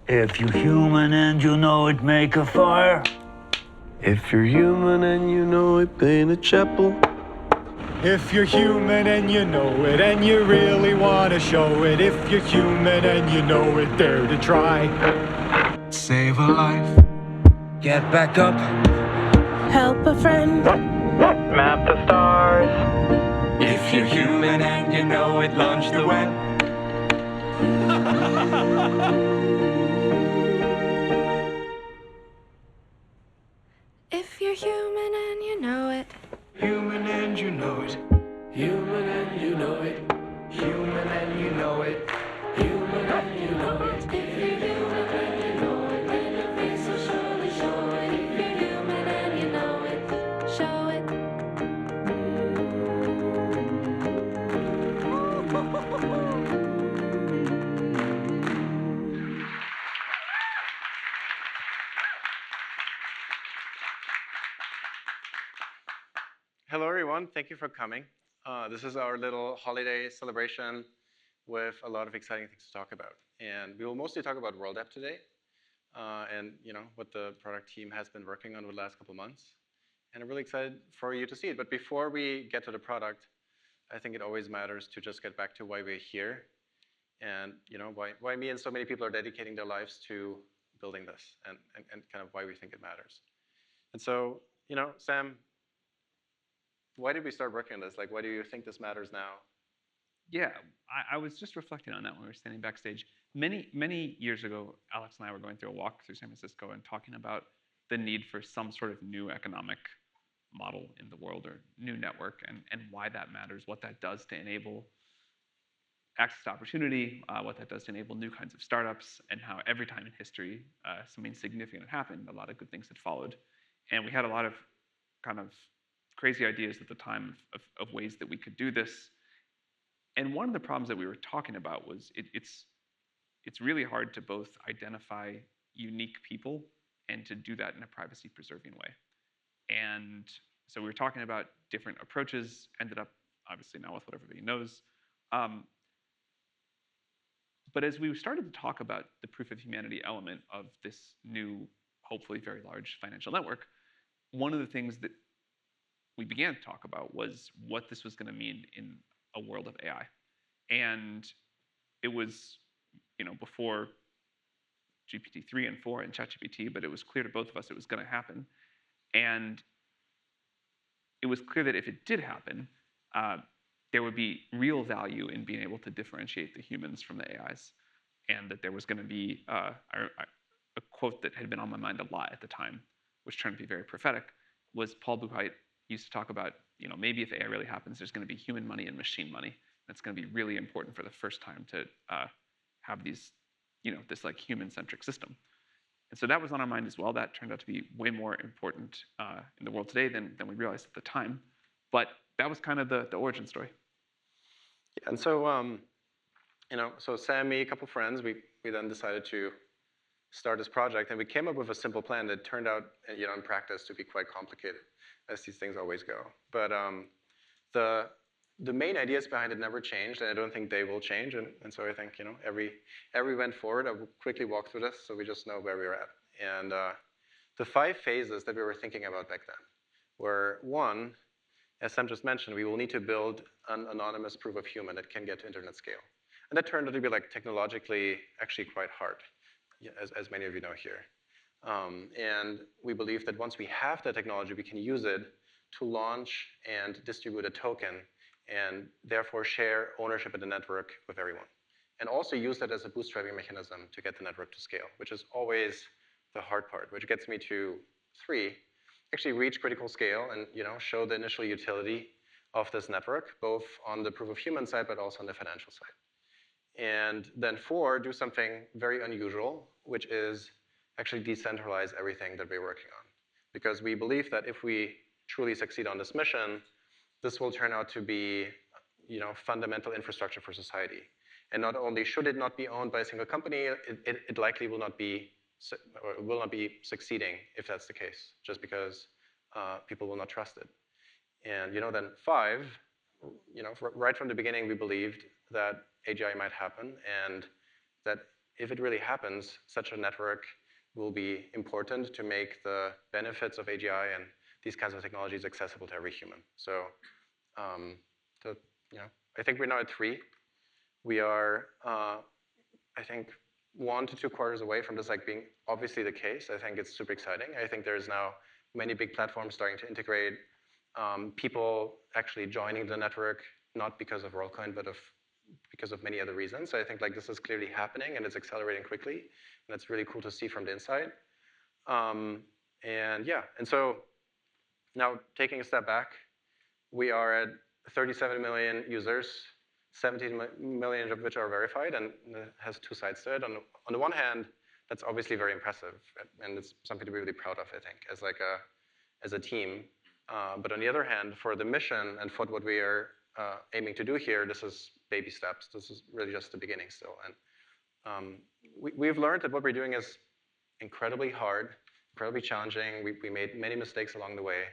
If you're human and you know it, make a fire. If you're human and you know it, paint a chapel. If you're human and you know it, and you really want to show it. If you're human and you know it, dare to try. Save a life. Get back up. Help a friend. Map the stars. If you're human and you know it, launch the web. If you're human and you know it. Human and you know it. Human and you know it. Human and you know it. Human and you know it. If you're human and you know it, then your face will surely show it. If you're human and you know it, show it. Hello, everyone. Thank you for coming. This is our little holiday celebration with a lot of exciting things to talk about. And we will mostly talk about World App today and what the product team has been working on over the last couple of months. And I'm really excited for you to see it. But before we get to the product, I think it always matters to just get back to why we're here and why me and so many people are dedicating their lives to building this and kind of why we think it matters. And so, Sam, why did we start working on this? Like, why do you think this matters now? Yeah, I was just reflecting on that when we were standing backstage. Many years ago, Alex and I were going through a walk through San Francisco and talking about the need for some sort of new economic model in the world or new network and why that matters, what that does to enable access to opportunity, what that does to enable new kinds of startups, and how every time in history something significant had happened, a lot of good things had followed. And we had a lot of kind of crazy ideas at the time of ways that we could do this. And one of the problems that we were talking about was it's really hard to both identify unique people and to do that in a privacy-preserving way. And so we were talking about different approaches, ended up obviously now with what everybody knows. But as we started to talk about the proof of humanity element of this new, hopefully very large financial network, one of the things that we began to talk about was what this was going to mean in a world of AI. And it was, before GPT-3 and 4 and ChatGPT, but it was clear to both of us it was going to happen. And it was clear that if it did happen, there would be real value in being able to differentiate the humans from the AIs. And that there was going to be a quote that had been on my mind a lot at the time, which turned to be very prophetic, was Paul Buchheit used to talk about, maybe if AI really happens, there's going to be human money and machine money. That's going to be really important for the first time to have these, this like human-centric system. And so that was on our mind as well. That turned out to be way more important in the world today than we realized at the time. But that was kind of the origin story. Yeah, and so, so Sam, me, a couple friends, we then decided to start this project, and we came up with a simple plan that turned out, in practice, to be quite complicated, as these things always go. But the main ideas behind it never changed, and I don't think they will change. And so I think, every we went forward, I will quickly walk through this so we just know where we're at. And the 5 phases that we were thinking about back then were, 1, as Sam just mentioned, we will need to build an anonymous proof of human that can get to internet scale. And that turned out to be technologically actually quite hard, as many of you know here. And we believe that once we have that technology, we can use it to launch and distribute a token and therefore share ownership of the network with everyone. And also use that as a bootstrapping mechanism to get the network to scale, which is always the hard part, which gets me to 3, actually reach critical scale and show the initial utility of this network, both on the proof of human side, but also on the financial side. And then 4, do something very unusual, which is actually decentralize everything that we're working on. Because we believe that if we truly succeed on this mission, this will turn out to be fundamental infrastructure for society. And not only should it not be owned by a single company, it likely will not be succeeding if that's the case, just because people will not trust it. And then 5, right from the beginning, we believed that AGI might happen and that if it really happens, such a network will be important to make the benefits of AGI and these kinds of technologies accessible to every human. So, I think we're now at 3. We are, I think, 1 to 2 quarters away from this being obviously the case. I think it's super exciting. I think there's now many big platforms starting to integrate, people actually joining the network, not because of WorldCoin, but because of many other reasons. So I think this is clearly happening and it's accelerating quickly, and it's really cool to see from the inside. And so now taking a step back, we are at 37 million users, 17 million of which are verified, and it has 2 sides to it. On the one hand, that's obviously very impressive, and it's something to be really proud of, I think, as a team. But on the other hand, for the mission and for what we are aiming to do here, this is baby steps. This is really just the beginning still. And we've learned that what we're doing is incredibly hard, incredibly challenging. We made many mistakes along the way.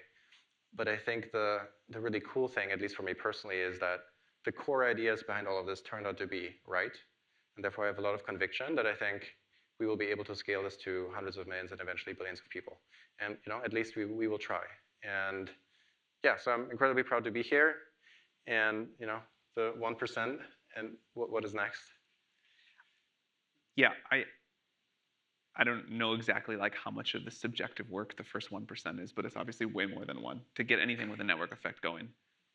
But I think the really cool thing, at least for me personally, is that the core ideas behind all of this turned out to be right. And therefore, I have a lot of conviction that I think we will be able to scale this to hundreds of millions and eventually billions of people. And at least we will try. And yeah, so I'm incredibly proud to be here. And the 1% and what is next? Yeah, I don't know exactly how much of the subjective work the first 1% is, but it's obviously way more than 1. To get anything with a network effect going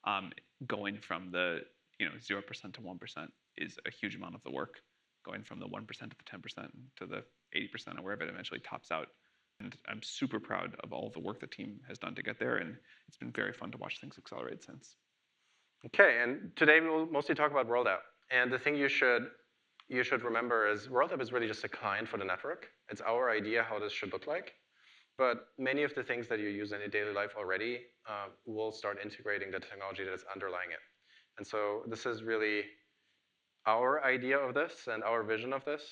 from the 0% to 1% is a huge amount of the work. Going from the 1% to the 10% to the 80% or wherever it eventually tops out. And I'm super proud of all the work the team has done to get there, and it's been very fun to watch things accelerate since. Okay, and today we'll mostly talk about World App. And the thing you should remember is World App is really just a client for the network. It's our idea how this should look like. But many of the things that you use in your daily life already will start integrating the technology that is underlying it. And so this is really our idea of this and our vision of this,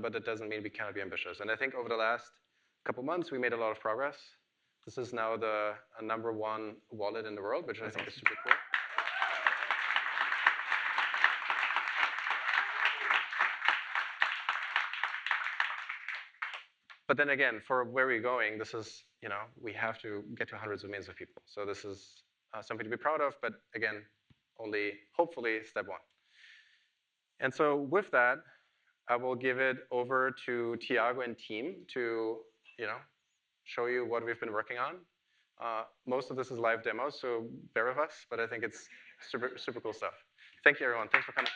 but that doesn't mean we cannot be ambitious. And I think over the last couple months, we made a lot of progress. This is now the #1 wallet in the world, which I think is super cool. But then again, for where we're going, this is, we have to get to hundreds of millions of people. So this is something to be proud of, but again, only hopefully step 1. And so with that, I will give it over to Tiago and team to, show you what we've been working on. Most of this is live demos, so bear with us, but I think it's super, super cool stuff. Thank you, everyone. Thanks for coming.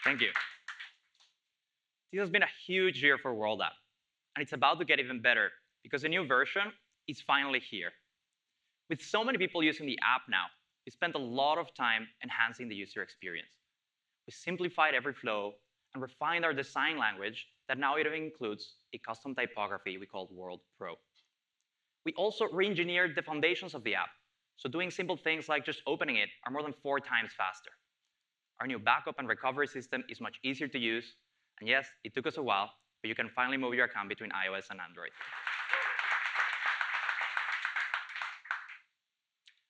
Thank you. This has been a huge year for World App, and it's about to get even better because the new version is finally here. With so many people using the app now, we spent a lot of time enhancing the user experience. We simplified every flow and refined our design language that now even includes a custom typography we call World Pro. We also re-engineered the foundations of the app, so doing simple things like just opening it are more than 4 times faster. Our new backup and recovery system is much easier to use. And yes, it took us a while, but you can finally move your account between iOS and Android.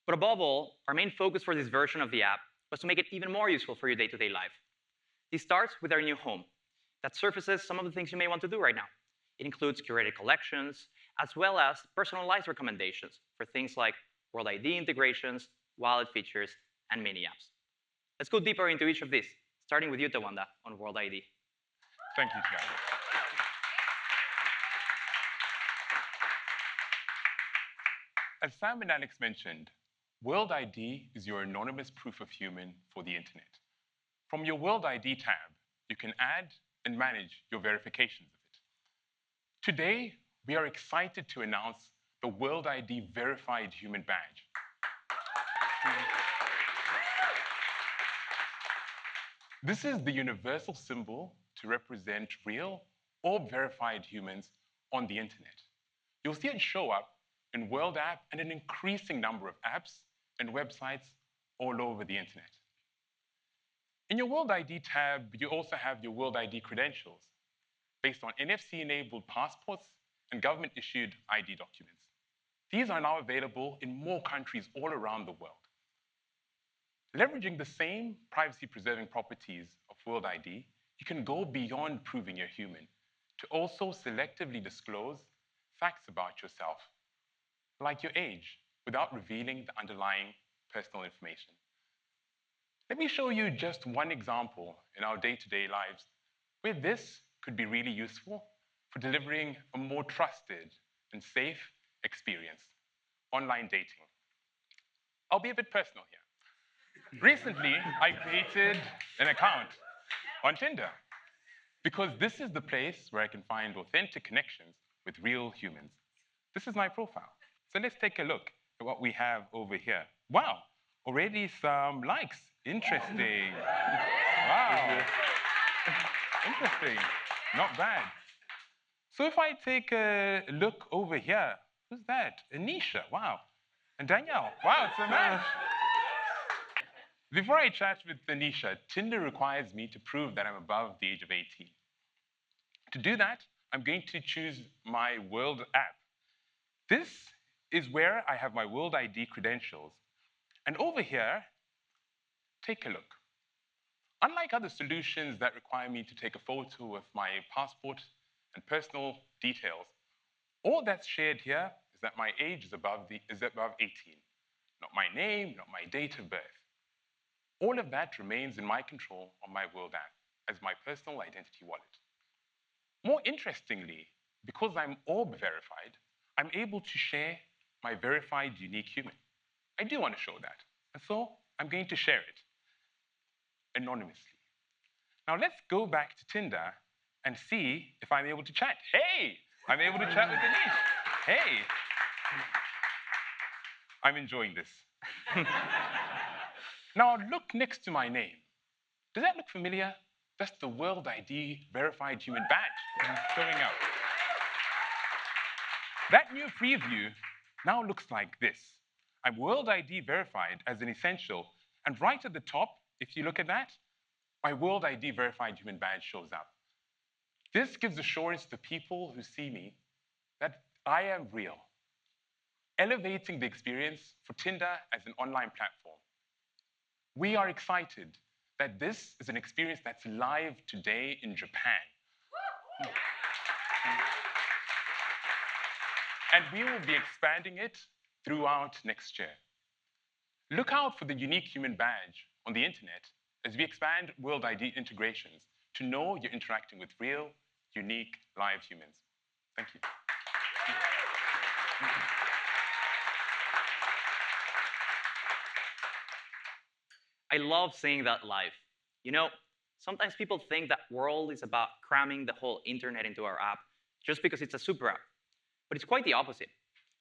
But above all, our main focus for this version of the app was to make it even more useful for your day-to-day life. This starts with our new home that surfaces some of the things you may want to do right now. It includes curated collections, as well as personalized recommendations for things like World ID integrations, wallet features, and mini apps. Let's go deeper into each of these, starting with you, Tawanda, on World ID. Thank you, Tiago. As Sam and Alex mentioned, World ID is your anonymous proof of human for the internet. From your World ID tab, you can add and manage your verifications of it. Today, we are excited to announce the World ID Verified Human Badge. This is the universal symbol to represent real or verified humans on the internet. You'll see it show up in World App and an increasing number of apps and websites all over the internet. In your World ID tab, you also have your World ID credentials based on NFC-enabled passports and government-issued ID documents. These are now available in more countries all around the world. Leveraging the same privacy-preserving properties of World ID, you can go beyond proving you're human to also selectively disclose facts about yourself, like your age, without revealing the underlying personal information. Let me show you just one example in our day-to-day lives where this could be really useful for delivering a more trusted and safe experience: online dating. I'll be a bit personal here. Recently, I created an account on Tinder because this is the place where I can find authentic connections with real humans. This is my profile. So let's take a look at what we have over here. Wow, already some likes. Interesting. Wow. Interesting. Not bad. So if I take a look over here, who's that? Anisha, wow. And Danielle, wow, it's a match. Before I chat with Anisha, Tinder requires me to prove that I'm above the age of 18. To do that, I'm going to choose my World app. This is where I have my World ID credentials. And over here, take a look. Unlike other solutions that require me to take a photo of my passport and personal details, all that's shared here is that my age is above 18. Not my name, not my date of birth. All of that remains in my control on my World app as my personal identity wallet. More interestingly, because I'm orb verified, I'm able to share my verified unique human. I do want to show that, and so I'm going to share it anonymously. Now let's go back to Tinder and see if I'm able to chat. Hey, I'm able to chat with Anish. Hey. I'm enjoying this. Now look next to my name. Does that look familiar? That's the World ID verified human badge showing up. That new preview now looks like this. I'm World ID verified as an essential, and right at the top, if you look at that, my World ID verified human badge shows up. This gives assurance to people who see me that I am real, elevating the experience for Tinder as an online platform. We are excited that this is an experience that's live today in Japan. And we will be expanding it throughout next year. Look out for the unique human badge on the internet as we expand World ID integrations to know you're interacting with real, unique, live humans. Thank you. I love seeing that live. You know, sometimes people think that World is about cramming the whole internet into our app just because it's a super app. But it's quite the opposite.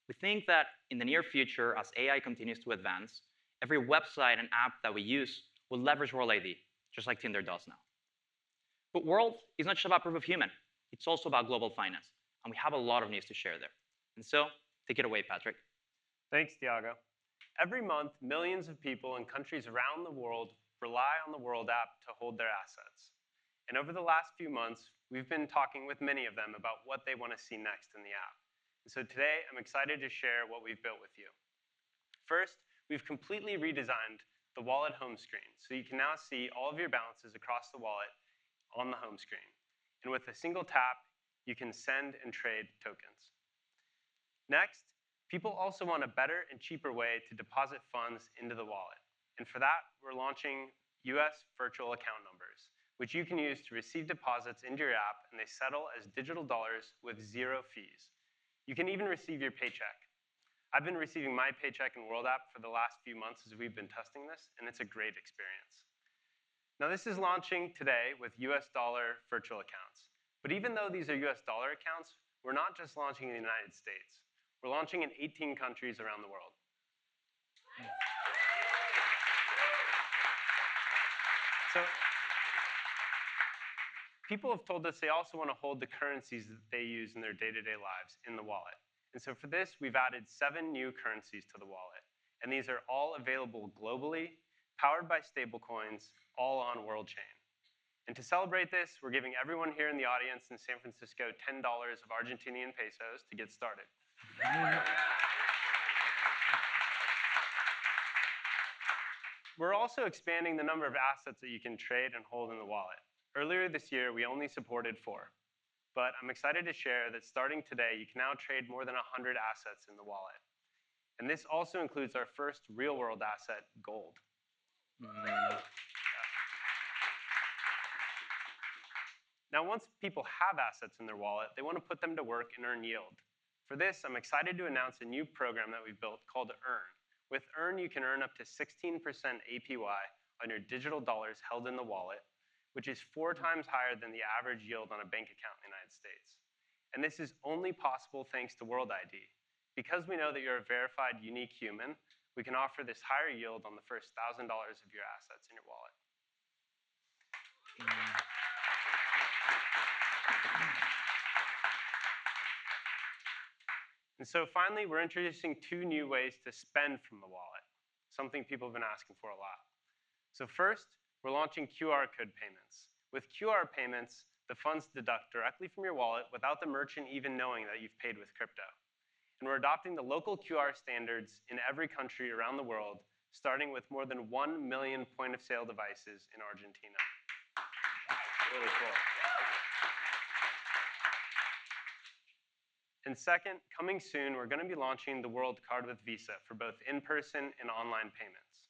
We think that in the near future, as AI continues to advance, every website and app that we use will leverage World ID, just like Tinder does now. But World is not just about proof of human. It's also about global finance. And we have a lot of news to share there. And so, take it away, Patrick. Thanks, Tiago. Every month, millions of people in countries around the world rely on the World app to hold their assets. And over the last few months, we've been talking with many of them about what they want to see next in the app. And so today, I'm excited to share what we've built with you. First, we've completely redesigned the wallet home screen, so you can now see all of your balances across the wallet on the home screen. And with a single tap, you can send and trade tokens. Next, people also want a better and cheaper way to deposit funds into the wallet. And for that, we're launching US virtual account numbers, which you can use to receive deposits into your app, and they settle as digital dollars with 0 fees. You can even receive your paycheck. I've been receiving my paycheck in World app for the last few months as we've been testing this, and it's a great experience. Now, this is launching today with US dollar virtual accounts. But even though these are US dollar accounts, we're not just launching in the United States. We're launching in 18 countries around the world. So people have told us they also want to hold the currencies that they use in their day-to-day lives in the wallet. And so for this, we've added 7 new currencies to the wallet. And these are all available globally, powered by stablecoins, all on world chain. And to celebrate this, we're giving everyone here in the audience in San Francisco $10 of Argentinian pesos to get started. We're also expanding the number of assets that you can trade and hold in the wallet. Earlier this year, we only supported 4. But I'm excited to share that starting today, you can now trade more than 100 assets in the wallet. And this also includes our first real-world asset, gold. Now, once people have assets in their wallet, they want to put them to work and earn yield. For this, I'm excited to announce a new program that we've built called Earn. With Earn, you can earn up to 16% APY on your digital dollars held in the wallet, which is 4 times higher than the average yield on a bank account in the United States. And this is only possible thanks to World ID. Because we know that you're a verified, unique human, we can offer this higher yield on the first $1,000 of your assets in your wallet. And so finally, we're introducing 2 new ways to spend from the wallet, something people have been asking for a lot. So first, we're launching QR code payments. With QR payments, the funds deduct directly from your wallet without the merchant even knowing that you've paid with crypto. And we're adopting the local QR standards in every country around the world, starting with more than 1 million point-of-sale devices in Argentina. Really cool. And second, coming soon, we're going to be launching the World Card with Visa for both in-person and online payments.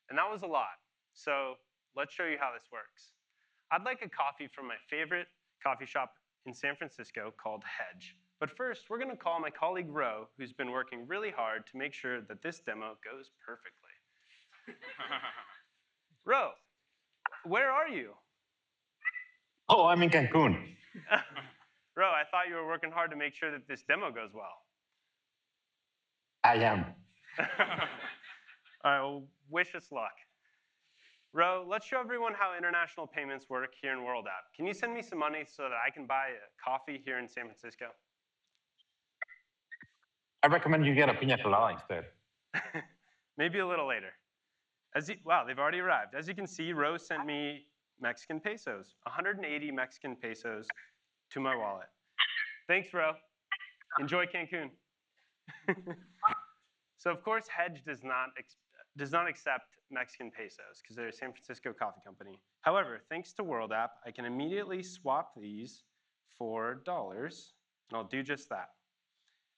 And that was a lot. So let's show you how this works. I'd like a coffee from my favorite coffee shop in San Francisco called Hedge. But first, we're going to call my colleague Ro, who's been working really hard to make sure that this demo goes perfectly. Ro, where are you? Oh, I'm in Cancun. Ro, I thought you were working hard to make sure that this demo goes well. I am. All right, well, wish us luck. Ro, let's show everyone how international payments work here in World App. Can you send me some money so that I can buy a coffee here in San Francisco? I recommend you get a piña colada instead. Maybe a little later. Wow, they've already arrived. As you can see, Ro sent me Mexican pesos, 180 Mexican pesos to my wallet. Thanks, Ro. Enjoy Cancun. So of course, Hedge does not accept Mexican pesos because they're a San Francisco coffee company. However, thanks to World App, I can immediately swap these for dollars, and I'll do just that.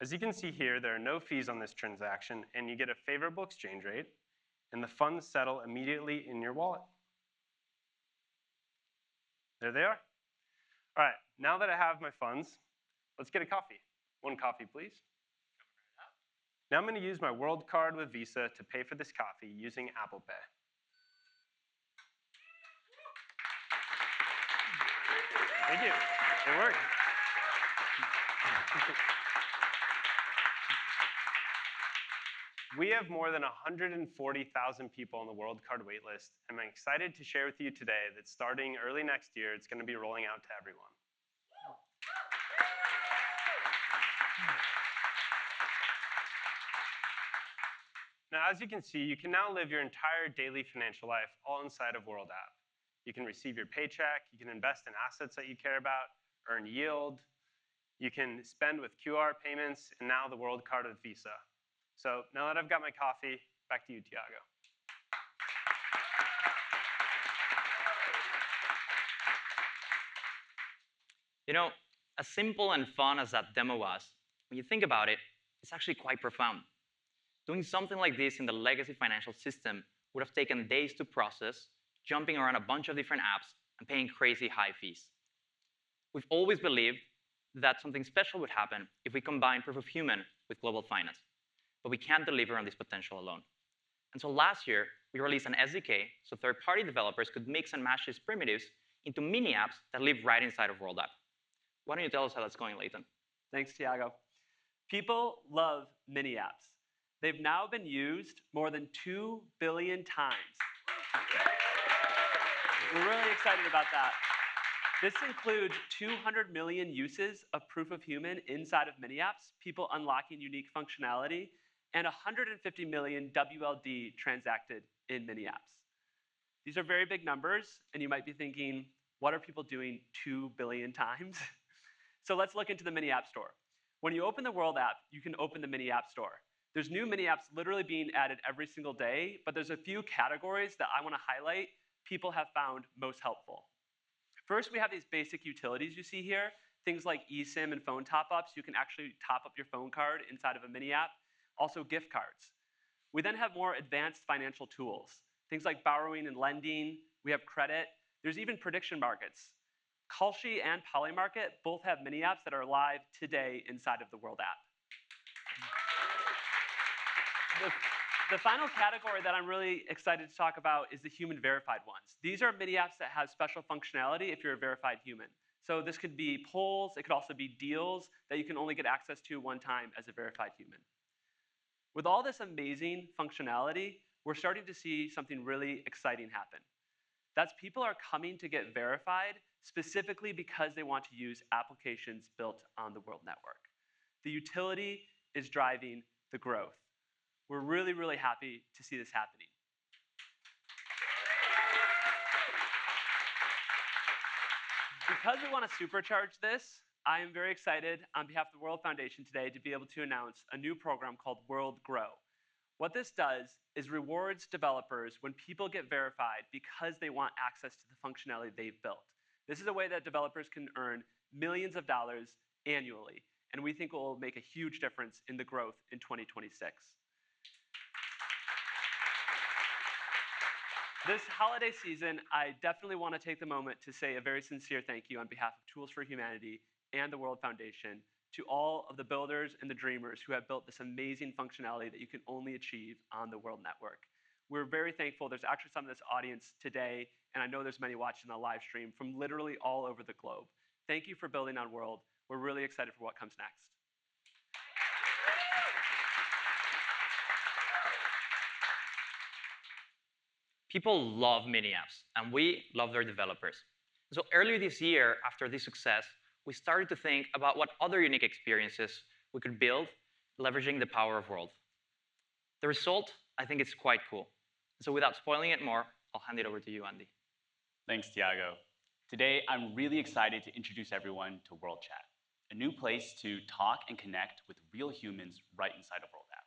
As you can see here, there are no fees on this transaction, and you get a favorable exchange rate, and the funds settle immediately in your wallet. There they are. All right, now that I have my funds, let's get a coffee. 1 coffee, please. Now I'm going to use my World Card with Visa to pay for this coffee using Apple Pay. Thank you. It worked. We have more than 140,000 people on the World Card waitlist, and I'm excited to share with you today that starting early next year, it's going to be rolling out to everyone. Now, as you can see, you can now live your entire daily financial life all inside of World App. You can receive your paycheck, you can invest in assets that you care about, earn yield, you can spend with QR payments, and now the World Card with Visa. So now that I've got my coffee, back to you, Tiago. You know, as simple and fun as that demo was, when you think about it, it's actually quite profound. Doing something like this in the legacy financial system would have taken days to process, jumping around a bunch of different apps, and paying crazy high fees. We've always believed that something special would happen if we combine proof of human with global finance. But we can't deliver on this potential alone. And so last year, we released an SDK so third-party developers could mix and match these primitives into mini apps that live right inside of World App. Why don't you tell us how that's going, Leighton? Thanks, Tiago. People love mini apps. They've now been used more than 2 billion times. We're really excited about that. This includes 200 million uses of proof of human inside of mini apps, people unlocking unique functionality, and 150 million WLD transacted in mini apps. These are very big numbers, and you might be thinking, what are people doing 2 billion times? So let's look into the Mini App Store. When you open the World app, you can open the Mini App Store. There's new Mini Apps literally being added every single day, but there's a few categories that I want to highlight people have found most helpful. First, we have these basic utilities you see here, things like eSIM and phone top-ups. You can actually top up your phone card inside of a Mini App. Also, gift cards. We then have more advanced financial tools, things like borrowing and lending. We have credit. There's even prediction markets. Kalshi and Polymarket both have Mini Apps that are live today inside of the World app. The final category that I'm really excited to talk about is the human verified ones. These are Mini Apps that have special functionality if you're a verified human. So this could be polls, it could also be deals that you can only get access to one time as a verified human. With all this amazing functionality, we're starting to see something really exciting happen. That's people are coming to get verified specifically because they want to use applications built on the World Network. The utility is driving the growth. We're really, really happy to see this happening. Because we want to supercharge this, I am very excited on behalf of the World Foundation today to be able to announce a new program called World Grow. What this does is rewards developers when people get verified because they want access to the functionality they've built. This is a way that developers can earn millions of dollars annually, and we think it will make a huge difference in the growth in 2026. This holiday season, I definitely want to take the moment to say a very sincere thank you on behalf of Tools for Humanity and the World Foundation to all of the builders and the dreamers who have built this amazing functionality that you can only achieve on the World Network. We're very thankful. There's actually some of this audience today, and I know there's many watching the live stream from literally all over the globe. Thank you for building on World. We're really excited for what comes next. People love Mini Apps, and we love their developers. So earlier this year, after this success, we started to think about what other unique experiences we could build, leveraging the power of World. The result, I think, is quite cool. So without spoiling it more, I'll hand it over to you, Andy. Thanks, Tiago. Today, I'm really excited to introduce everyone to World Chat, a new place to talk and connect with real humans right inside of World app.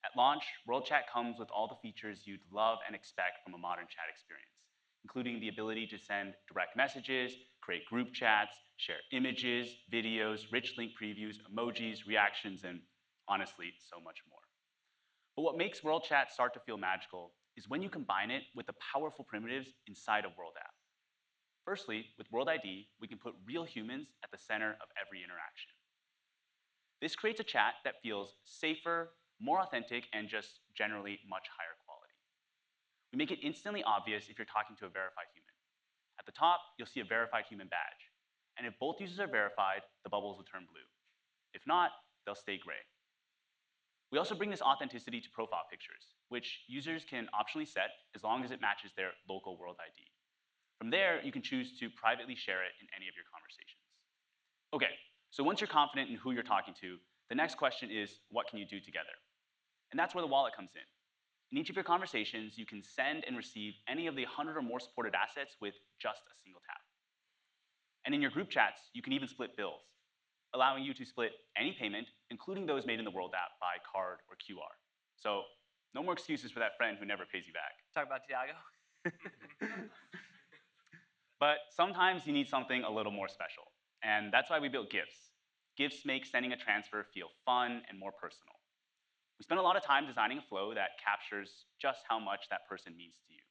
At launch, World Chat comes with all the features you'd love and expect from a modern chat experience, including the ability to send direct messages, create group chats, share images, videos, rich link previews, emojis, reactions, and honestly, so much more. But what makes World Chat start to feel magical is when you combine it with the powerful primitives inside of World app. Firstly, with World ID, we can put real humans at the center of every interaction. This creates a chat that feels safer, more authentic, and just generally much higher quality. We make it instantly obvious if you're talking to a verified human. At the top, you'll see a verified human badge. And if both users are verified, the bubbles will turn blue. If not, they'll stay gray. We also bring this authenticity to profile pictures, which users can optionally set as long as it matches their local World ID. From there, you can choose to privately share it in any of your conversations. Okay, so once you're confident in who you're talking to, the next question is, what can you do together? And that's where the wallet comes in. In each of your conversations, you can send and receive any of the 100 or more supported assets with just a single tap. And in your group chats, you can even split bills, allowing you to split any payment, including those made in the World app by card or QR. So no more excuses for that friend who never pays you back. Talk about Tiago. But sometimes you need something a little more special. And that's why we built gifts. Gifts make sending a transfer feel fun and more personal. We spend a lot of time designing a flow that captures just how much that person means to you.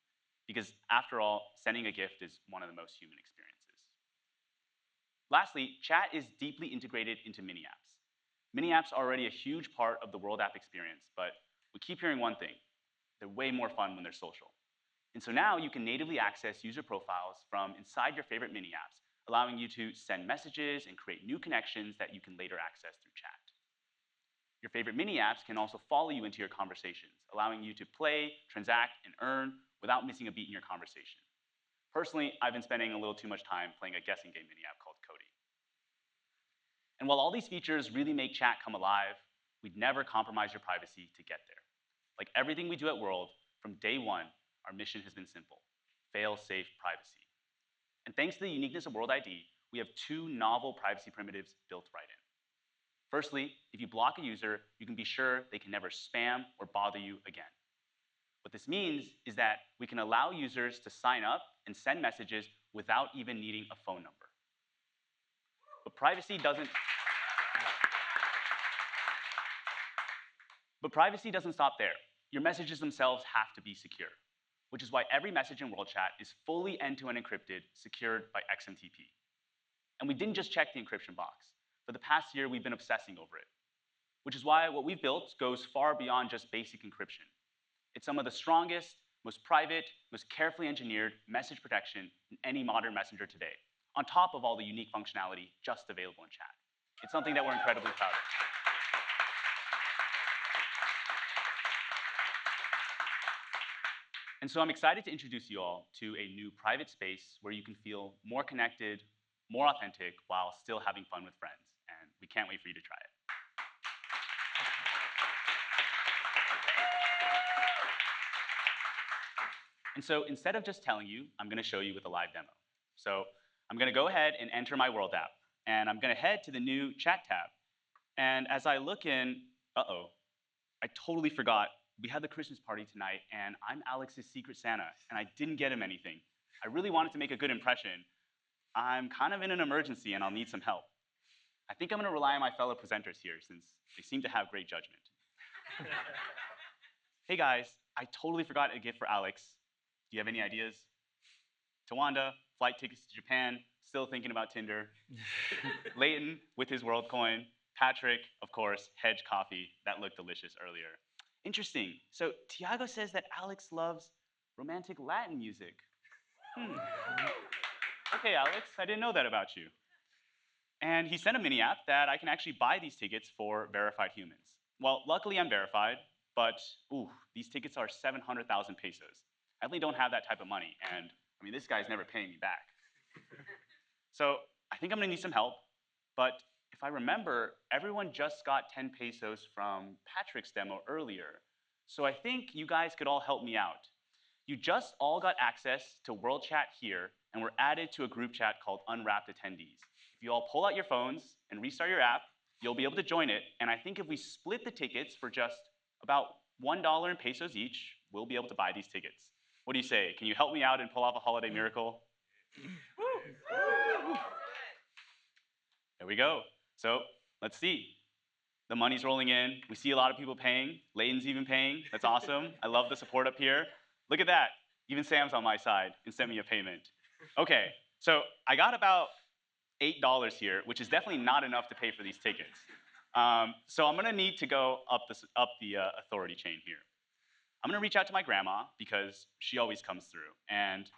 Because after all, sending a gift is one of the most human experiences. Lastly, chat is deeply integrated into Mini Apps. Mini Apps are already a huge part of the World app experience, but we keep hearing one thing. They're way more fun when they're social. And so now you can natively access user profiles from inside your favorite Mini Apps, allowing you to send messages and create new connections that you can later access through chat. Your favorite Mini Apps can also follow you into your conversations, allowing you to play, transact, and earn without missing a beat in your conversation. Personally, I've been spending a little too much time playing a guessing game Mini App called Cody. And while all these features really make chat come alive, we'd never compromise your privacy to get there. Like everything we do at World, from day one, our mission has been simple: fail-safe privacy. And thanks to the uniqueness of World ID, we have two novel privacy primitives built right in. Firstly, if you block a user, you can be sure they can never spam or bother you again. What this means is that we can allow users to sign up and send messages without even needing a phone number. But privacy doesn't stop there. Your messages themselves have to be secure, which is why every message in World Chat is fully end-to-end encrypted, secured by XMTP. And we didn't just check the encryption box. For the past year, we've been obsessing over it, which is why what we've built goes far beyond just basic encryption. It's some of the strongest, most private, most carefully engineered message protection in any modern messenger today, on top of all the unique functionality just available in chat. It's something that we're incredibly proud of. And so I'm excited to introduce you all to a new private space where you can feel more connected, more authentic, while still having fun with friends. And we can't wait for you to try it. And so instead of just telling you, I'm going to show you with a live demo. So I'm going to go ahead and enter my World app. And I'm going to head to the new Chat tab. And as I look in, I totally forgot. We had the Christmas party tonight, and I'm Alex's Secret Santa, and I didn't get him anything. I really wanted to make a good impression. I'm kind of in an emergency, and I'll need some help. I think I'm going to rely on my fellow presenters here, since they seem to have great judgment. Hey guys, I totally forgot a gift for Alex. Do you have any ideas? Tawanda, flight tickets to Japan, still thinking about Tinder. Leighton with his world coin. Patrick, of course, hedge coffee. That looked delicious earlier. Interesting. So Tiago says that Alex loves romantic Latin music. Okay, Alex, I didn't know that about you. And he sent a mini app that I can actually buy these tickets for verified humans. Well, luckily I'm verified, but these tickets are 700,000 pesos. I really don't have that type of money, and I mean, this guy's never paying me back. So I think I'm gonna need some help, but if I remember, everyone just got 10 pesos from Patrick's demo earlier. So I think you guys could all help me out. You just all got access to World Chat here, and were added to a group chat called Unwrapped Attendees. If you all pull out your phones and restart your app, you'll be able to join it. And I think if we split the tickets for just about $1 in pesos each, we'll be able to buy these tickets. What do you say? Can you help me out and pull off a holiday miracle? There we go. So let's see. The money's rolling in. We see a lot of people paying. Leighton's even paying. That's awesome. I love the support up here. Look at that. Even Sam's on my side and sent me a payment. Okay, so I got about $8 here, which is definitely not enough to pay for these tickets. So I'm gonna need to go up the authority chain here. I'm gonna reach out to my grandma because she always comes through. And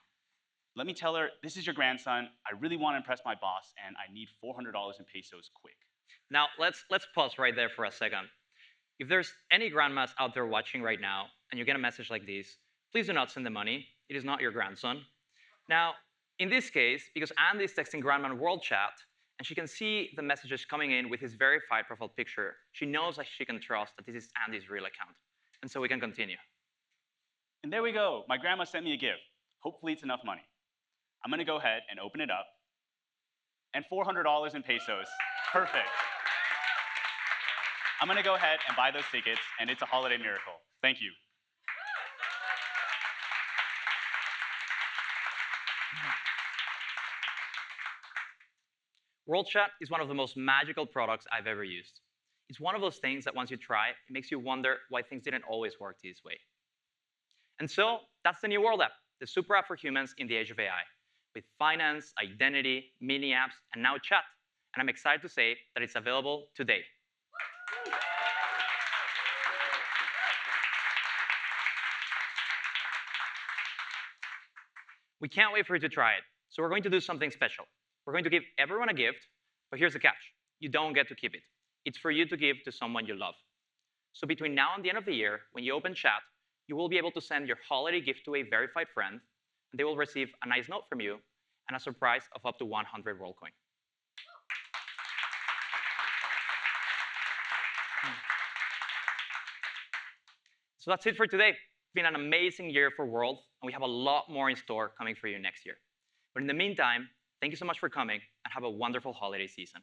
let me tell her, this is your grandson. I really want to impress my boss, and I need $400 in pesos quick. Now, let's pause right there for a second. If there's any grandmas out there watching right now, and you get a message like this, please do not send the money. It is not your grandson. Now, in this case, because Andy is texting grandma in World Chat, and she can see the messages coming in with his verified profile picture, she knows that she can trust that this is Andy's real account. And so we can continue. And there we go. My grandma sent me a gift. Hopefully it's enough money. I'm gonna go ahead and open it up. And $400 in pesos. Perfect. I'm gonna go ahead and buy those tickets, and it's a holiday miracle. Thank you. World Chat is one of the most magical products I've ever used. It's one of those things that once you try, it makes you wonder why things didn't always work this way. And so that's the new World app, the super app for humans in the age of AI, with finance, identity, mini apps, and now chat. And I'm excited to say that it's available today. We can't wait for you to try it. So we're going to do something special. We're going to give everyone a gift, but here's the catch. You don't get to keep it. It's for you to give to someone you love. So between now and the end of the year, when you open chat, you will be able to send your holiday gift to a verified friend, and they will receive a nice note from you and a surprise of up to 100 World Coin. So that's it for today. If been an amazing year for World, and we have a lot more in store coming for you next year. But in the meantime, thank you so much for coming, and have a wonderful holiday season.